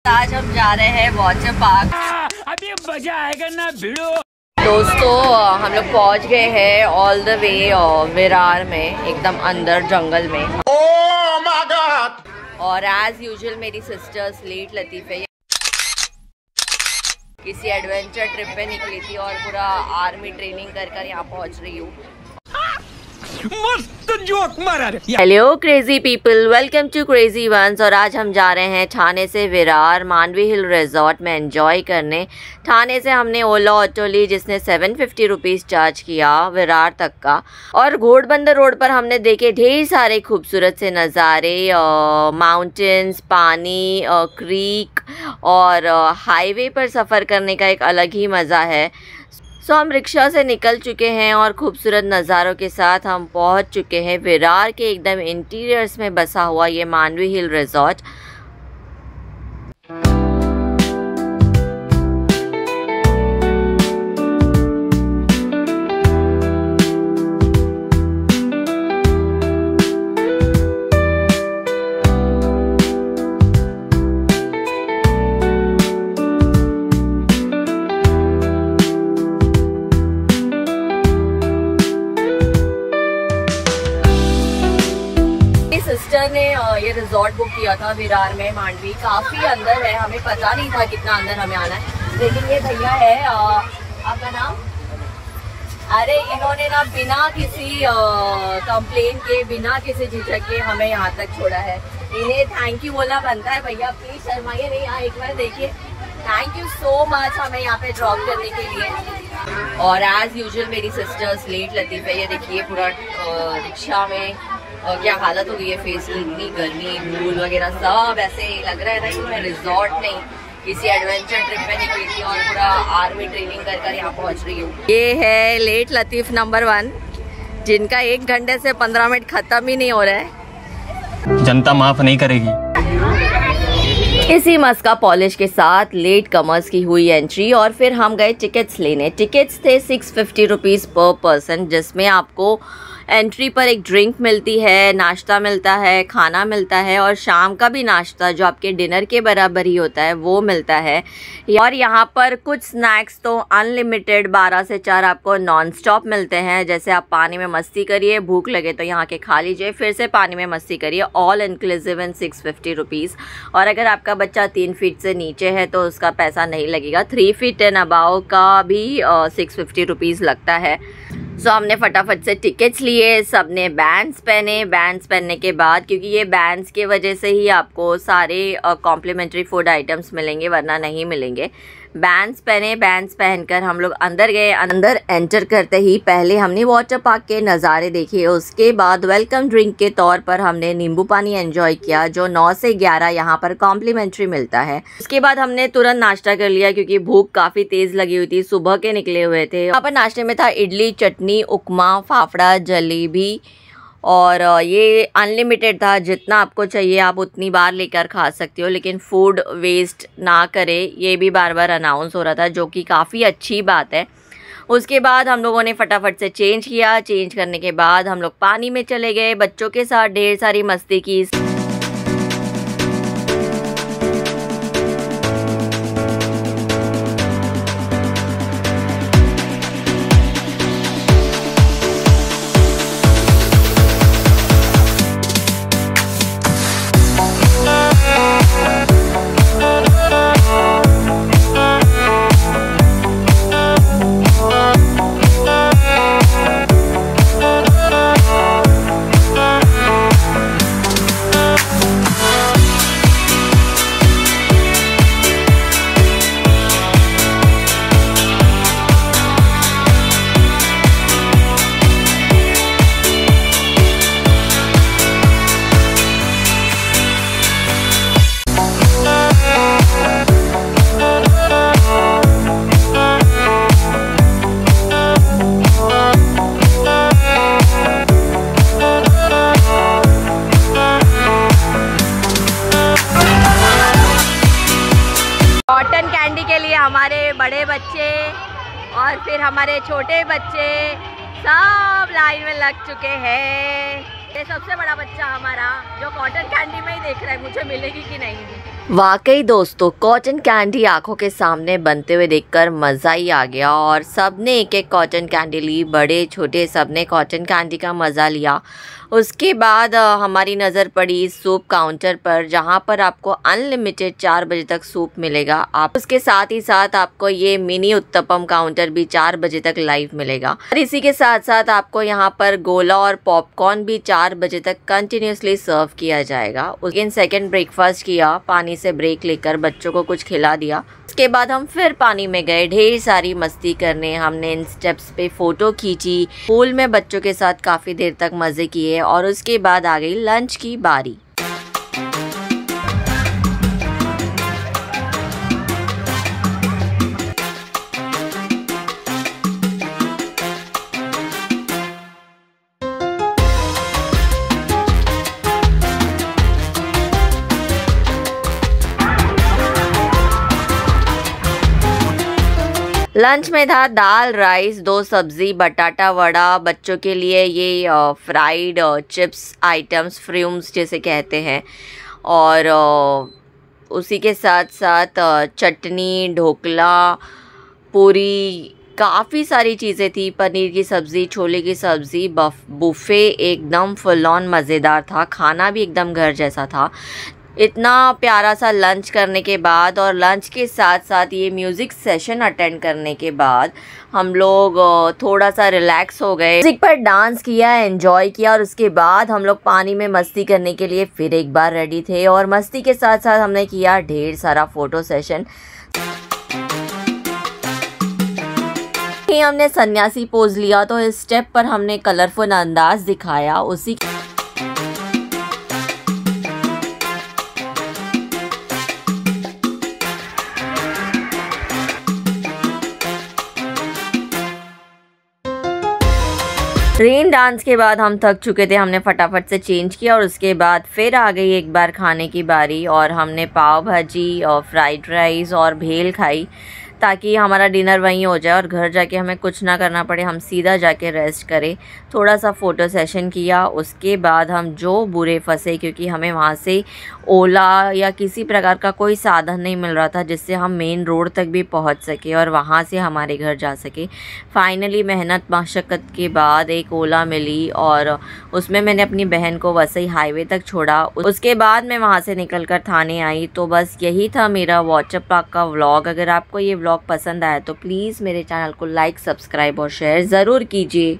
आज हम जा रहे हैं वाटर पार्क। अभी मजा आएगा ना भिड़ो। दोस्तों हम लोग पहुंच गए हैं ऑल द वे विरार में, एकदम अंदर जंगल में। Oh my God! और एज यूजुअल मेरी सिस्टर्स लेट लतीफ़ है, किसी एडवेंचर ट्रिप पे निकली थी और पूरा आर्मी ट्रेनिंग कर यहाँ पहुंच रही हूँ। मस्त जोक मारा। Hello crazy people, welcome to crazy ones. और आज हम जा रहे हैं ठाणे से विरार मांडवी हिल रिजॉर्ट में एंजॉय करने। ठाणे से हमने ओला ऑटो ली जिसने 750 रुपीज़ चार्ज किया विरार तक का। और घोड़बंदर रोड पर हमने देखे ढेर सारे खूबसूरत से नज़ारे, माउंटेन्स, पानी, क्रीक और हाईवे पर सफ़र करने का एक अलग ही मज़ा है। सो हम रिक्शा से निकल चुके हैं और खूबसूरत नज़ारों के साथ हम पहुंच चुके हैं विरार के एकदम इंटीरियर्स में बसा हुआ ये मांडवी हिल रिजॉर्ट। सिस्टर ने ये रिजॉर्ट बुक किया था विरार में मांडवी, काफ़ी अंदर है, हमें पता नहीं था कितना अंदर हमें आना है। लेकिन ये भैया है, आपका नाम? अरे इन्होंने ना बिना किसी कंप्लेन के, बिना किसी झिझक के हमें यहाँ तक छोड़ा है। इन्हें थैंक यू बोलना बनता है। भैया प्लीज शर्माइए नहीं, यहाँ एक बार देखिए। थैंक यू सो मच हमें यहाँ पे ड्रॉप करने के लिए। और एज यूजुअल मेरी सिस्टर्स लेट लतीफ़ है, ये देखिए पूरा रिक्शा में क्या हालत हो गई है फेस की, इतनी गर्मी, धूल वगैरह सब ऐसे लग रहा है ना कि मैं रिजॉर्ट नहीं किसी एडवेंचर ट्रिप पे निकली थी और पूरा आर्मी ट्रेनिंग कर यहाँ पहुँच रही हूँ। ये है लेट लतीफ़ नंबर 1, जिनका 1 घंटे से 15 मिनट खत्म ही नहीं हो रहा है। जनता माफ नहीं करेगी। इसी मस्का पॉलिश के साथ लेट कमर्स की हुई एंट्री और फिर हम गए टिकट्स लेने। टिकट्स थे 650 रुपीज़ पर पर्सन, जिसमें आपको एंट्री पर एक ड्रिंक मिलती है, नाश्ता मिलता है, खाना मिलता है और शाम का भी नाश्ता जो आपके डिनर के बराबर ही होता है वो मिलता है। और यहाँ पर कुछ स्नैक्स तो अनलिमिटेड 12 से 4 आपको नॉन स्टॉप मिलते हैं। जैसे आप पानी में मस्ती करिए, भूख लगे तो यहाँ के खा लीजिए, फिर से पानी में मस्ती करिए, ऑल इंक्लूसिव इन 650 रुपीज़। और अगर आपका बच्चा 3 फीट से नीचे है तो उसका पैसा नहीं लगेगा। 3 फीट एंड अबाव का भी 650 रुपीज़ लगता है। सो हमने फटाफट से टिकट्स लिए, सबने बैंड्स पहने। बैंड्स पहनने के बाद, क्योंकि ये बैंड्स के वजह से ही आपको सारे कॉम्प्लीमेंट्री फूड आइटम्स मिलेंगे वरना नहीं मिलेंगे। बैंड्स पहने, बैंड्स पहनकर हम लोग अंदर गए। अंदर एंटर करते ही पहले हमने वाटर पार्क के नज़ारे देखे, उसके बाद वेलकम ड्रिंक के तौर पर हमने नींबू पानी एंजॉय किया जो 9 से 11 यहाँ पर कॉम्प्लीमेंट्री मिलता है। उसके बाद हमने तुरंत नाश्ता कर लिया क्योंकि भूख काफ़ी तेज़ लगी हुई थी, सुबह के निकले हुए थे। यहाँ पर नाश्ते में था इडली, चटनी, उपमा, फाफड़ा, जलेबी और ये अनलिमिटेड था, जितना आपको चाहिए आप उतनी बार लेकर खा सकते हो, लेकिन फूड वेस्ट ना करें ये भी बार बार अनाउंस हो रहा था, जो कि काफ़ी अच्छी बात है। उसके बाद हम लोगों ने फटाफट से चेंज किया। चेंज करने के बाद हम लोग पानी में चले गए, बच्चों के साथ ढेर सारी मस्ती की। हमारे बड़े बच्चे और फिर हमारे छोटे बच्चे सब लाइन में लग चुके हैं। ये सबसे बड़ा बच्चा हमारा जो कॉटन कैंडी में ही देख रहा है मुझे मिलेगी कि नहीं। वाकई दोस्तों, कॉटन कैंडी आंखों के सामने बनते हुए देखकर मज़ा ही आ गया और सबने एक एक कॉटन कैंडी ली, बड़े छोटे सबने कॉटन कैंडी का मज़ा लिया। उसके बाद हमारी नज़र पड़ी सूप काउंटर पर, जहां पर आपको अनलिमिटेड 4 बजे तक सूप मिलेगा। आप उसके साथ ही साथ आपको ये मिनी उत्तपम काउंटर भी 4 बजे तक लाइव मिलेगा और इसी के साथ साथ आपको यहाँ पर गोला और पॉपकॉर्न भी 4 बजे तक कंटिन्यूसली सर्व किया जाएगा। उसके सेकंड ब्रेकफास्ट किया, पानी से ब्रेक लेकर बच्चों को कुछ खिला दिया। उसके बाद हम फिर पानी में गए ढेर सारी मस्ती करने। हमने इन स्टेप्स पे फ़ोटो खींची, पूल में बच्चों के साथ काफ़ी देर तक मज़े किए और उसके बाद आ गई लंच की बारी। लंच में था दाल, राइस, 2 सब्ज़ी, बटाटा वड़ा, बच्चों के लिए ये फ्राइड चिप्स आइटम्स, फ्रूम्स जैसे कहते हैं, और उसी के साथ साथ चटनी, ढोकला, पूरी, काफ़ी सारी चीज़ें थी। पनीर की सब्ज़ी, छोले की सब्ज़ी, बुफ़े एकदम फुल ऑन मज़ेदार था। खाना भी एकदम घर जैसा था। इतना प्यारा सा लंच करने के बाद और लंच के साथ साथ ये म्यूज़िक सेशन अटेंड करने के बाद हम लोग थोड़ा सा रिलैक्स हो गए, म्यूज़िक पर डांस किया, एंजॉय किया और उसके बाद हम लोग पानी में मस्ती करने के लिए फिर एक बार रेडी थे और मस्ती के साथ साथ हमने किया ढेर सारा फ़ोटो सेशन। हमने सन्यासी पोज लिया तो इस स्टेप पर हमने कलरफुल अंदाज दिखाया। उसी रेन डांस के बाद हम थक चुके थे, हमने फटाफट से चेंज किया और उसके बाद फिर आ गई एक बार खाने की बारी और हमने पाव भाजी और फ्राइड राइस और भेल खाई ताकि हमारा डिनर वहीं हो जाए और घर जाके हमें कुछ ना करना पड़े, हम सीधा जाके रेस्ट करें। थोड़ा सा फ़ोटो सेशन किया, उसके बाद हम जो बुरे फंसे क्योंकि हमें वहाँ से ओला या किसी प्रकार का कोई साधन नहीं मिल रहा था जिससे हम मेन रोड तक भी पहुँच सके और वहाँ से हमारे घर जा सके। फाइनली मेहनत मशक्क़त के बाद एक ओला मिली और उसमें मैंने अपनी बहन को वसई हाईवे तक छोड़ा। उसके बाद मैं वहाँ से निकल कर थाने आई। तो बस यही था मेरा वाटर पार्क का व्लॉग। अगर आपको ये व्लॉग पसंद आया तो प्लीज़ मेरे चैनल को लाइक, सब्सक्राइब और शेयर ज़रूर कीजिए।